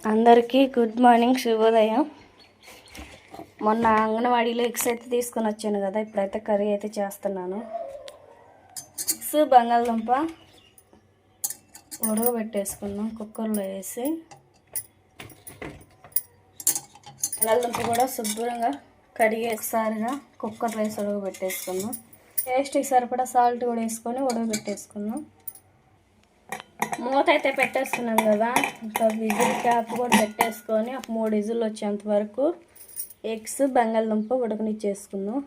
అందరికీ good morning, శుభోదయం. మొన్న అంగన్వాడీలో ఎగ్స్ అయితే తీసుకొని వచ్చాను కదా, ఇప్పుడైతే కర్రీ అయితే చేస్తున్నాను. ఎగ్స్ బంగాళదుంప ఉడకబెట్టేసుకున్నాం కుక్కర్లో వేసి. బంగాళదుంప కూడా శుభ్రంగా కడిగి ఒకసారిగా కుక్కర్లో వేసి ఉడకబెట్టేసుకున్నాం. టేస్ట్కి సరిపడా సాల్ట్ కూడా వేసుకొని ఉడకబెట్టేసుకున్నాం. మూత అయితే పెట్టేసుకున్నాం కదా, ఇంకా విజిల్ క్యాప్ కూడా పెట్టేసుకొని ఒక 3 విజిల్ వచ్చేంత వరకు ఎగ్స్ బంగాళదుంప ఉడకనిచ్చేసుకున్నాం.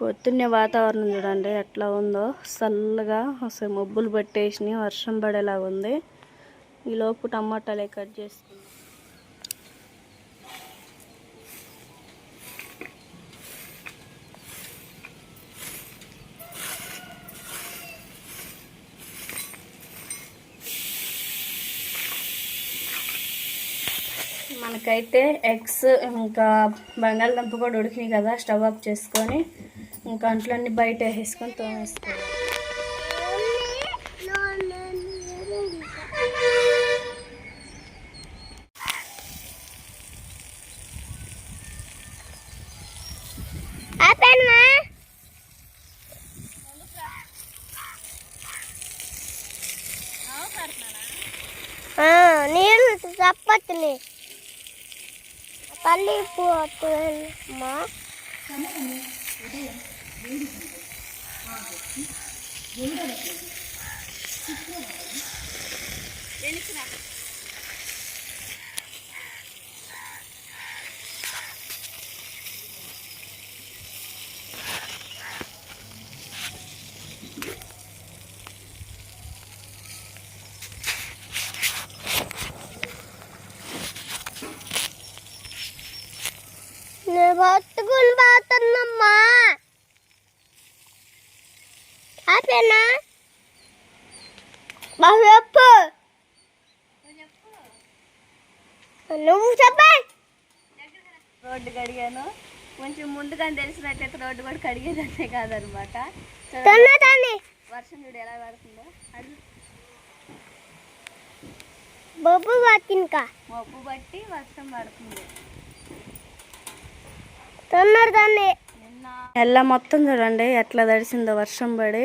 పొద్దున్నే వాతావరణం చూడండి ఎట్లా ఉందో, చల్లగా అసలు మబ్బులు పట్టేసి వర్షం పడేలాగా ఉంది. ఈలోపు టమాటాలే కట్ చేసుకున్నాం. మనకైతే ఎగ్స్ ఇంకా బంగాళదుంప కూడా ఉడికినాయి కదా, స్టవ్ ఆఫ్ చేసుకొని ఇంకా అంట్లన్నీ బయట వేసేసుకొని తోమేసుకోవాలి. నీళ్ళు చప్పట్ని పల్లి పోతుమ్మా. పట్టుకుని పోతున్నమ్మా. ఆపేనా చెప్పు, నువ్వు చెప్పాలి. రోడ్డు కడిగాను, కొంచెం ముందుగా తెలిసినట్లయితే రోడ్డు కూడా కడిగేదంతే కాదనమాట. వర్షం చూడు ఎలా పడుతుందో, మబ్బు బట్టి వర్షం పడుతుంది. ఎల్ల మొత్తం చూడండి ఎట్లా తడిసిందో వర్షం పడి.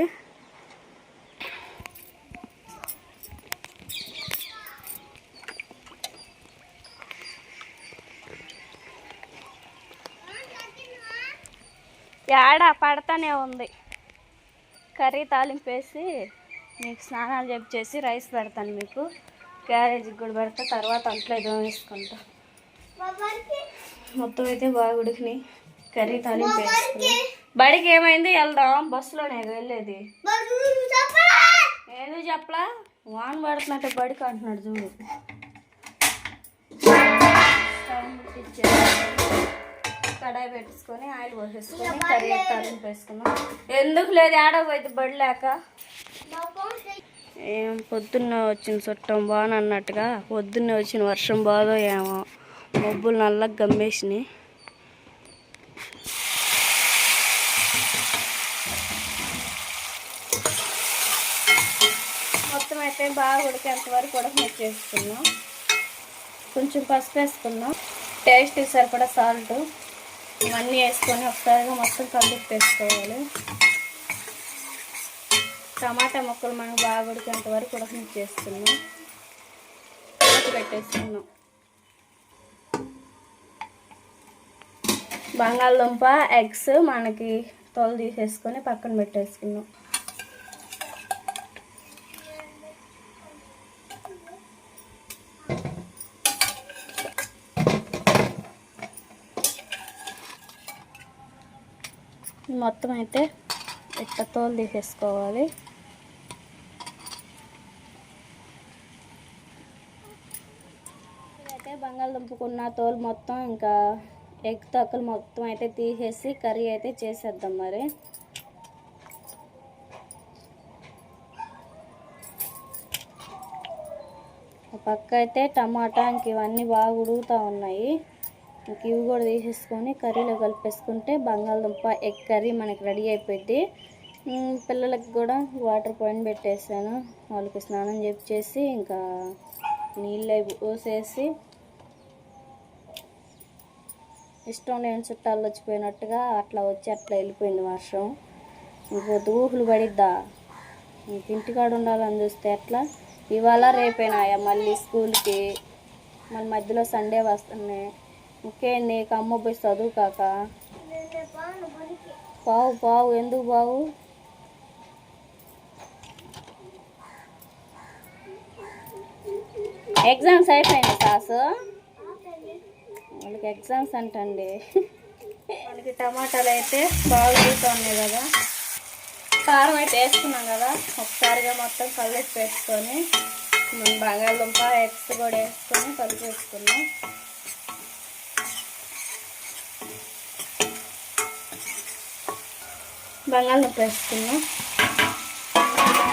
యాడ పడతానే ఉంది. కర్రీ తాలింపేసి మీకు స్నానాలు చెప్పేసి రైస్ పెడతాను, మీకు క్యారేజీకి కూడా పెడతా. తర్వాత అంట్లో ఏదో వేసుకుంటా. మొత్తం అయితే బాగా ఉడికినాయి. కర్రీ తాలింపు వేసుకుని బడికి ఏమైంది వెళ్దాం, బస్సులోనే వెళ్ళేది. ఏదో చెప్పలా, వాన పడుతున్నట్టే బడికి అంటున్నాడు చూడు. కడాయి పెట్టేసుకొని ఆయిల్ పోసేసుకొని కర్రీ తాలింపు వేసుకున్నాం. ఎందుకు లేదు ఆడపోయింది బడి లేక. ఏం పొద్దున్న వచ్చిన చుట్టం బాగా అన్నట్టుగా పొద్దున్నే వచ్చిన వర్షం బాదో ఏమో, మబ్బులు నల్లగా గమ్మేసినాయి. మొత్తం అయితే బాగా ఉడికేంత వరకు ఉడకనిచ్చేసుకున్నాం. కొంచెం పసుపు వేసుకున్నాం, టేస్ట్కి సరిపడా సాల్ట్, ఇవన్నీ వేసుకొని ఒకసారిగా మొత్తం కలిపేసుకోవాలి. టమాటా ముక్కలు మనం బాగా ఉడికేంత వరకు ఉడకనిచ్చేసుకున్నాం. పెట్టేసుకున్నాం. బంగాళదుంప ఎగ్స్ మనకి తోలు తీసేసుకొని పక్కన పెట్టేసుకున్నాం. మొత్తం అయితే ఇట్లా తోలు తీసేసుకోవాలి. ఇదైతే బంగాళదుంపకున్న తోలు మొత్తం ఇంకా ఎగ్ తొక్కలు మొత్తం అయితే తీసేసి కర్రీ అయితే చేసేద్దాం. మరి పక్క అయితే టమాటా ఇంక ఇవన్నీ బాగా ఉడుగుతూ ఉన్నాయి. ఇంక ఇవి కూడా తీసేసుకొని కర్రీలో కలిపేసుకుంటే బంగాళదుంప ఎగ్ కర్రీ మనకి రెడీ అయిపోయింది. పిల్లలకి కూడా వాటర్ పాయింట్ పెట్టేసాను, వాళ్ళకి స్నానం చేసి ఇంకా నీళ్ళు పోసేసి ఇష్టం లేని చుట్టాలు వచ్చిపోయినట్టుగా అట్లా వచ్చి అట్లా వెళ్ళిపోయింది వర్షం. ఇంకొద్దు ఊహులు పడిద్దా, ఇంక ఇంటికాడ ఉండాలని చూస్తే ఎట్లా. ఇవాళ రేపేనాయా మళ్ళీ స్కూల్కి, మన మధ్యలో సండే వస్తున్నాయి. ఇంకేం నీకు అమ్మ పోయి చదువు కాక. బావు బావు ఎందుకు బావు? ఎగ్జామ్స్ అయిపోయినాయి సాసు, వాళ్ళకి ఎగ్జామ్స్ అంటండి. మనకి టమాటాలు అయితే బాగా ఉన్నాయి కదా, కారం అయితే వేసుకున్నాం కదా, ఒకసారిగా మొత్తం కలిపి వేసుకొని బంగాళదుంప ఎగ్స్ కూడా వేసుకొని కలిపి వేసుకున్నాం. బంగాళదుంప వేసుకున్నాం,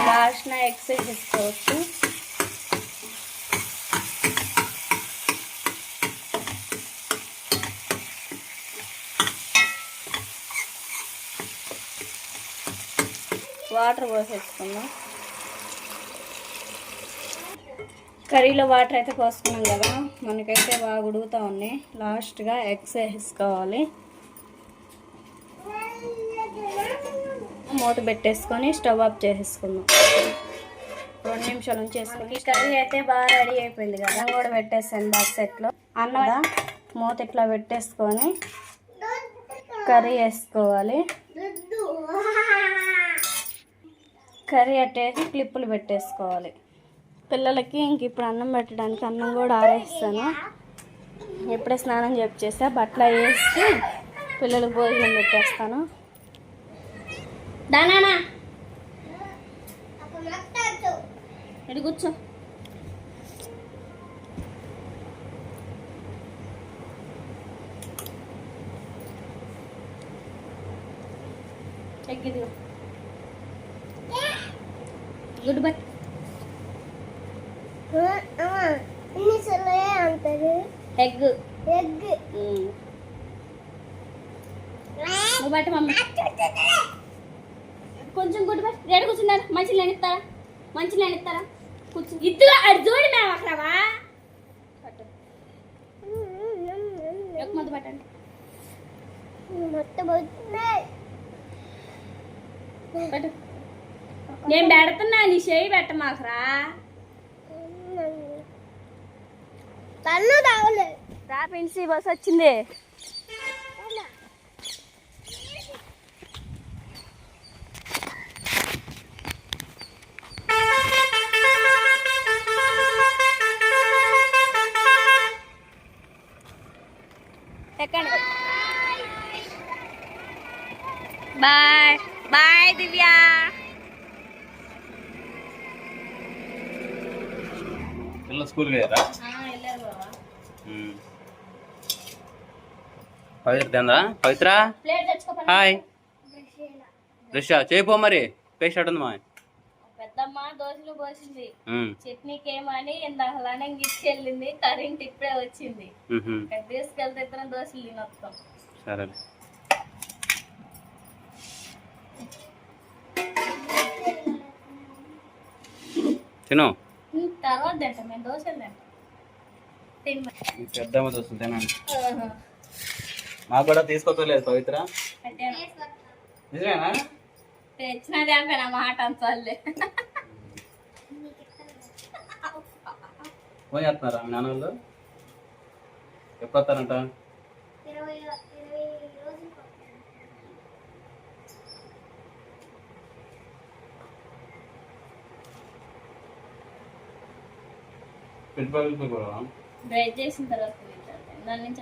లాస్ట్న ఎగ్స్ వేసుకోవచ్చు. వాటర్ పోసేసుకున్నాం. కర్రీలో వాటర్ అయితే పోసుకున్నాం కదా, మనకైతే బాగా ఉడుకుతూ ఉన్నాయి. లాస్ట్గా ఎగ్స్ వేసుకోవాలి. మూత పెట్టేసుకొని స్టవ్ ఆఫ్ చేసేసుకుందాం. 2 నిమిషాలు ఉంచేసుకొని కర్రీ అయితే బాగా రెడీ అయిపోయింది కదా, అన్నం కూడా పెట్టేసాను బాక్స్ సెట్లో. అన్నం మూత ఇట్లా పెట్టేసుకొని కర్రీ వేసుకోవాలి. కర్రీ అట్టేసి క్లిప్పులు పెట్టేసుకోవాలి. పిల్లలకి ఇంక ఇప్పుడు అన్నం పెట్టడానికి అన్నం కూడా ఆరేస్తాను. ఎప్పుడే స్నానం చేసా, బట్టలు వేసి పిల్లలకు భోజనం పెట్టేస్తాను. దానా ఇటు కూర్చో. ఎగ్గిది గుడ్ బట్ ఎగ్ నువ్వు బట్టి మమ్మీ కొంచెం గుడ్ బట్. రేటు కూర్చున్నారు, మంచిలు నేనిస్తారా, మంచిలు నేనిస్తారా, కూర్చు. ఇద్దరు అడు చూడు మేము అక్కడవా మొత్తం పట్టండి. పట్టు, నేను పెడుతున్నా, నీ చేయి పెట్ట మాకురా. రా పెన్సి బస్ వచ్చింది. ఎక్కండి. బాయ్ బాయ్ దివ్య. పిల్లలు స్కూల్కి వెళ్ళారా? వెళ్ళారు బాబా. పవిత్ర తిందా? పవిత్ర హాయ్. రిషా చేయిపో మరి, పేస్ట్ ఉంది మా పెద్దమ్మ దోశలు పోసింది, చట్నీకి ఏమని ఇందాకలానే ఇచ్చెళ్ళింది. కరెంట్ ఇప్పుడే వచ్చింది, తీసుకెళ్తే ఇద్దరం దోశలు తినొస్తాం. సరే తిను. తర్వాత తింటాం, మేము దోశలు తింటాం. పెద్దమ్మ దోశలు తినండి. మాకు కూడా తీసుకోలేదు పవిత్ర. నిజమేనా? తెచ్చినది అంటే నా మాట అంచాలే. ఫోన్ చేస్తున్నారా మీ నాన్న వాళ్ళు? ఎప్పుడు వస్తారంట? పెట్టుబడి బ్రైట్ చేసిన తర్వాత దాని నుంచి